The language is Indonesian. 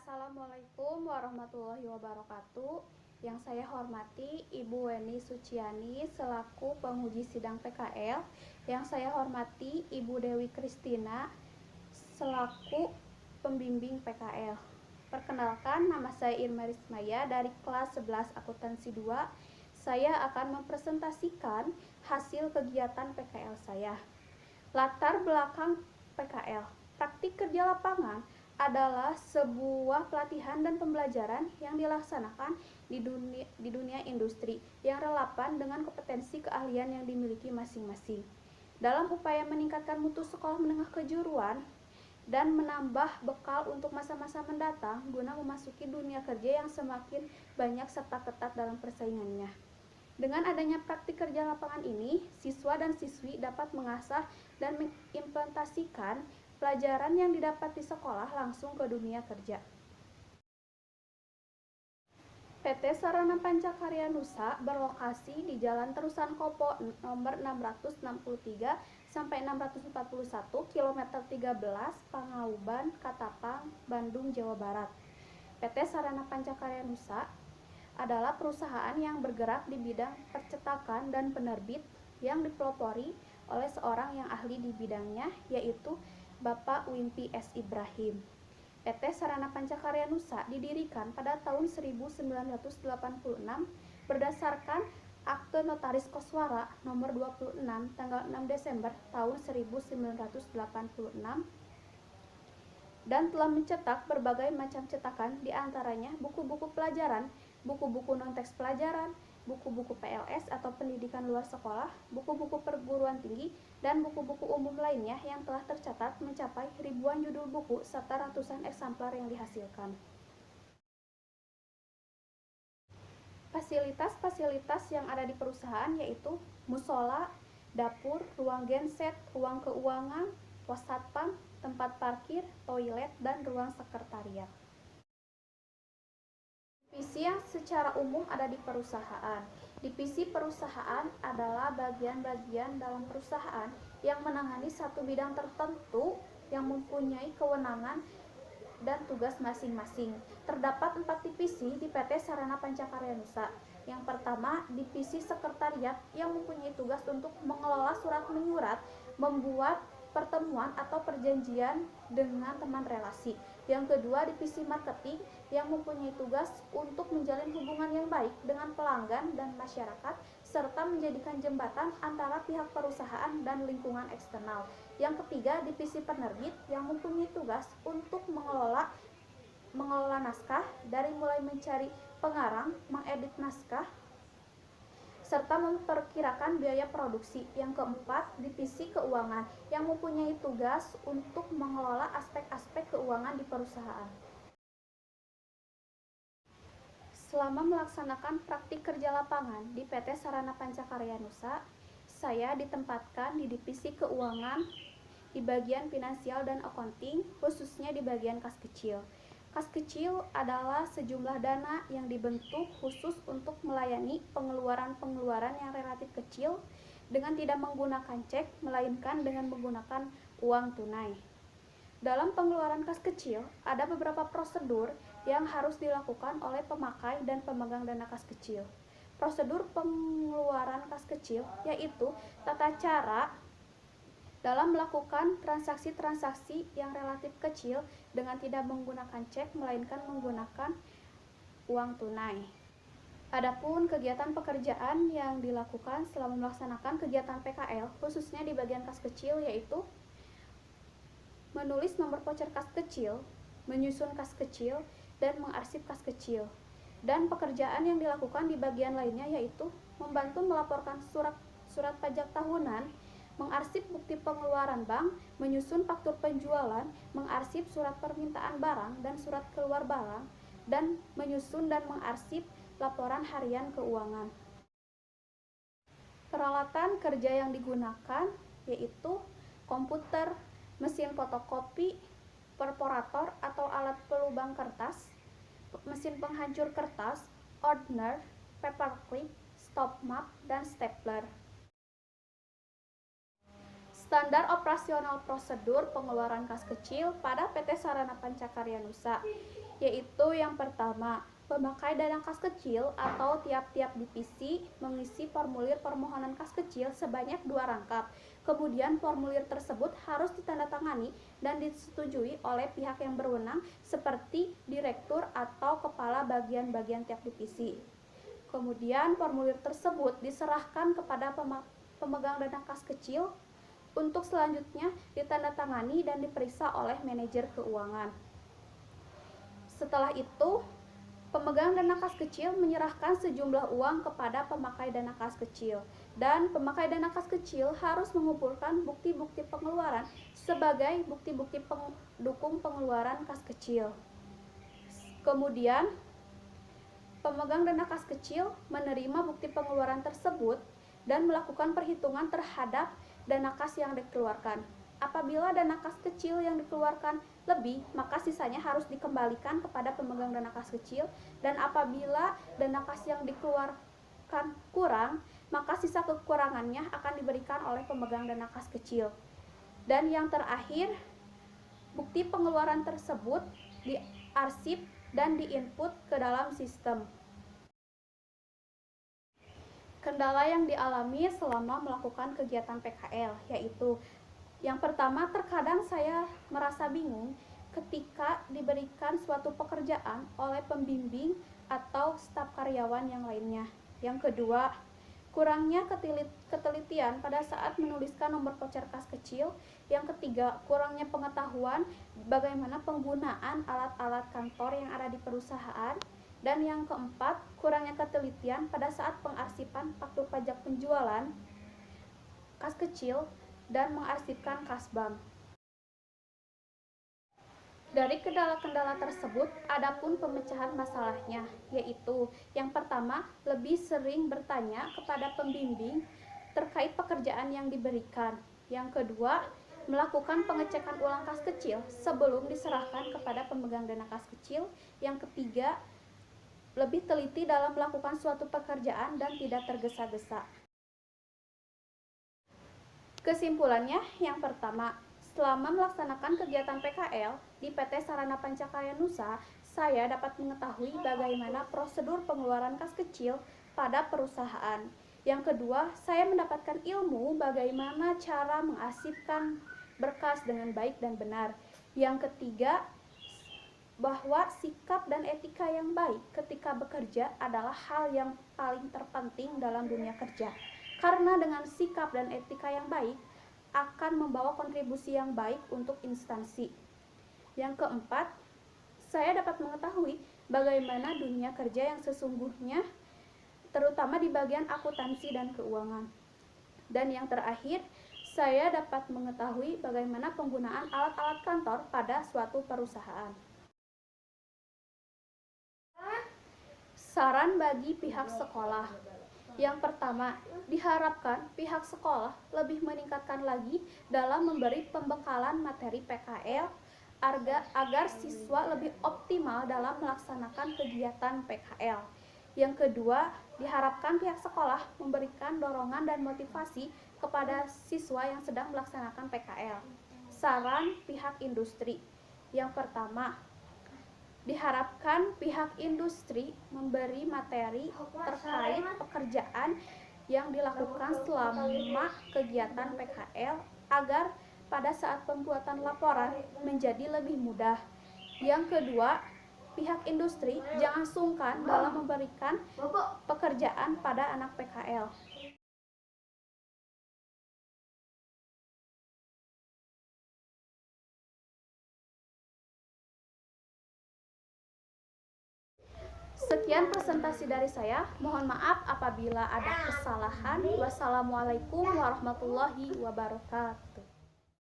Assalamualaikum warahmatullahi wabarakatuh. Yang saya hormati Ibu Weni Suciani selaku penguji sidang PKL. Yang saya hormati Ibu Dewi Kristina selaku pembimbing PKL. Perkenalkan, nama saya Irma Rismaya dari kelas 11 akuntansi 2. Saya akan mempresentasikan hasil kegiatan PKL saya. Latar belakang PKL. Praktik kerja lapangan adalah sebuah pelatihan dan pembelajaran yang dilaksanakan di dunia industri yang relevan dengan kompetensi keahlian yang dimiliki masing-masing. Dalam upaya meningkatkan mutu sekolah menengah kejuruan dan menambah bekal untuk masa-masa mendatang guna memasuki dunia kerja yang semakin banyak serta ketat dalam persaingannya. Dengan adanya praktik kerja lapangan ini, siswa dan siswi dapat mengasah dan mengimplementasikan pelajaran yang didapat di sekolah langsung ke dunia kerja. PT Sarana Pancakarya Nusa berlokasi di Jalan Terusan Kopo nomor 663 sampai 641 kilometer 13 Pangauban, Katapang, Bandung, Jawa Barat. PT Sarana Pancakarya Nusa adalah perusahaan yang bergerak di bidang percetakan dan penerbit yang dipelopori oleh seorang yang ahli di bidangnya, yaitu Bapak Wimpi S. Ibrahim. PT Sarana Pancakarya Nusa didirikan pada tahun 1986 berdasarkan Akte Notaris Koswara nomor 26 tanggal 6 Desember tahun 1986 dan telah mencetak berbagai macam cetakan, diantaranya buku-buku pelajaran, buku-buku non-teks pelajaran, buku-buku PLS atau pendidikan luar sekolah, buku-buku perguruan tinggi, dan buku-buku umum lainnya yang telah tercatat mencapai ribuan judul buku serta ratusan eksemplar yang dihasilkan. Fasilitas-fasilitas yang ada di perusahaan yaitu musola, dapur, ruang genset, ruang keuangan, pos satpam, tempat parkir, toilet, dan ruang sekretariat. Divisi yang secara umum ada di perusahaan. Divisi perusahaan adalah bagian-bagian dalam perusahaan yang menangani satu bidang tertentu yang mempunyai kewenangan dan tugas masing-masing. Terdapat 4 divisi di PT Sarana Pancakarya Nusa. Yang pertama, divisi sekretariat yang mempunyai tugas untuk mengelola surat menyurat, membuat pertemuan atau perjanjian dengan teman relasi. Yang kedua, divisi marketing yang mempunyai tugas untuk menjalin hubungan yang baik dengan pelanggan dan masyarakat serta menjadikan jembatan antara pihak perusahaan dan lingkungan eksternal. Yang ketiga, divisi penerbit yang mempunyai tugas untuk mengelola naskah dari mulai mencari pengarang, mengedit naskah, serta memperkirakan biaya produksi. Yang keempat, divisi keuangan yang mempunyai tugas untuk mengelola aspek-aspek keuangan di perusahaan. Selama melaksanakan praktik kerja lapangan di PT Sarana Pancakarya Nusa, saya ditempatkan di divisi keuangan di bagian finansial dan accounting, khususnya di bagian kas kecil. Kas kecil adalah sejumlah dana yang dibentuk khusus untuk melayani pengeluaran-pengeluaran yang relatif kecil dengan tidak menggunakan cek, melainkan dengan menggunakan uang tunai. Dalam pengeluaran kas kecil, ada beberapa prosedur yang harus dilakukan oleh pemakai dan pemegang dana kas kecil. Prosedur pengeluaran kas kecil yaitu tata cara dalam melakukan transaksi-transaksi yang relatif kecil dengan tidak menggunakan cek, melainkan menggunakan uang tunai. Adapun kegiatan pekerjaan yang dilakukan selama melaksanakan kegiatan PKL, khususnya di bagian kas kecil, yaitu menulis nomor voucher kas kecil, menyusun kas kecil, dan mengarsip kas kecil. Dan pekerjaan yang dilakukan di bagian lainnya yaitu membantu melaporkan surat pajak tahunan, mengarsip bukti pengeluaran bank, menyusun faktur penjualan, mengarsip surat permintaan barang dan surat keluar barang, dan menyusun dan mengarsip laporan harian keuangan. Peralatan kerja yang digunakan yaitu komputer, mesin fotokopi, perforator atau alat pelubang kertas, mesin penghancur kertas, ordner, paperclip, stop map, dan stapler. Standar operasional prosedur pengeluaran kas kecil pada PT Sarana Pancakarya Nusa, yaitu yang pertama, pemakai dana kas kecil atau tiap-tiap divisi mengisi formulir permohonan kas kecil sebanyak 2 rangkap. Kemudian formulir tersebut harus ditandatangani dan disetujui oleh pihak yang berwenang seperti direktur atau kepala bagian-bagian tiap divisi. Kemudian formulir tersebut diserahkan kepada pemegang dana kas kecil untuk selanjutnya ditandatangani dan diperiksa oleh manajer keuangan. Setelah itu, pemegang dana kas kecil menyerahkan sejumlah uang kepada pemakai dana kas kecil, dan pemakai dana kas kecil harus mengumpulkan bukti-bukti pengeluaran sebagai bukti-bukti pendukung pengeluaran kas kecil. Kemudian, pemegang dana kas kecil menerima bukti pengeluaran tersebut dan melakukan perhitungan terhadap dana kas yang dikeluarkan. Apabila dana kas kecil yang dikeluarkan lebih, maka sisanya harus dikembalikan kepada pemegang dana kas kecil, dan apabila dana kas yang dikeluarkan kurang, maka sisa kekurangannya akan diberikan oleh pemegang dana kas kecil. Dan yang terakhir, bukti pengeluaran tersebut diarsip dan diinput ke dalam sistem. Kendala yang dialami selama melakukan kegiatan PKL, yaitu yang pertama, terkadang saya merasa bingung ketika diberikan suatu pekerjaan oleh pembimbing atau staf karyawan yang lainnya. Yang kedua, kurangnya ketelitian pada saat menuliskan nomor voucher kas kecil. Yang ketiga, kurangnya pengetahuan bagaimana penggunaan alat-alat kantor yang ada di perusahaan. Dan yang keempat, kurangnya ketelitian pada saat pengarsipan faktur pajak penjualan kas kecil dan mengarsipkan kas bank. Dari kendala-kendala tersebut, adapun pemecahan masalahnya, yaitu yang pertama, lebih sering bertanya kepada pembimbing terkait pekerjaan yang diberikan. Yang kedua, melakukan pengecekan ulang kas kecil sebelum diserahkan kepada pemegang dana kas kecil. Yang ketiga, lebih teliti dalam melakukan suatu pekerjaan dan tidak tergesa-gesa. Kesimpulannya, yang pertama, selama melaksanakan kegiatan PKL di PT Sarana Pancakarya Nusa, saya dapat mengetahui bagaimana prosedur pengeluaran kas kecil pada perusahaan. Yang kedua, saya mendapatkan ilmu bagaimana cara mengarsipkan berkas dengan baik dan benar. Yang ketiga, bahwa sikap dan etika yang baik ketika bekerja adalah hal yang paling terpenting dalam dunia kerja. Karena dengan sikap dan etika yang baik akan membawa kontribusi yang baik untuk instansi. Yang keempat, saya dapat mengetahui bagaimana dunia kerja yang sesungguhnya, terutama di bagian akuntansi dan keuangan. Dan yang terakhir, saya dapat mengetahui bagaimana penggunaan alat-alat kantor pada suatu perusahaan. Saran bagi pihak sekolah. Yang pertama, diharapkan pihak sekolah lebih meningkatkan lagi dalam memberi pembekalan materi PKL agar siswa lebih optimal dalam melaksanakan kegiatan PKL. Yang kedua, diharapkan pihak sekolah memberikan dorongan dan motivasi kepada siswa yang sedang melaksanakan PKL. Saran pihak industri. Yang pertama, diharapkan pihak industri memberi materi terkait pekerjaan yang dilakukan selama kegiatan PKL agar pada saat pembuatan laporan menjadi lebih mudah. Yang kedua, pihak industri jangan sungkan dalam memberikan pekerjaan pada anak PKL. Sekian presentasi dari saya. Mohon maaf apabila ada kesalahan. Wassalamualaikum warahmatullahi wabarakatuh.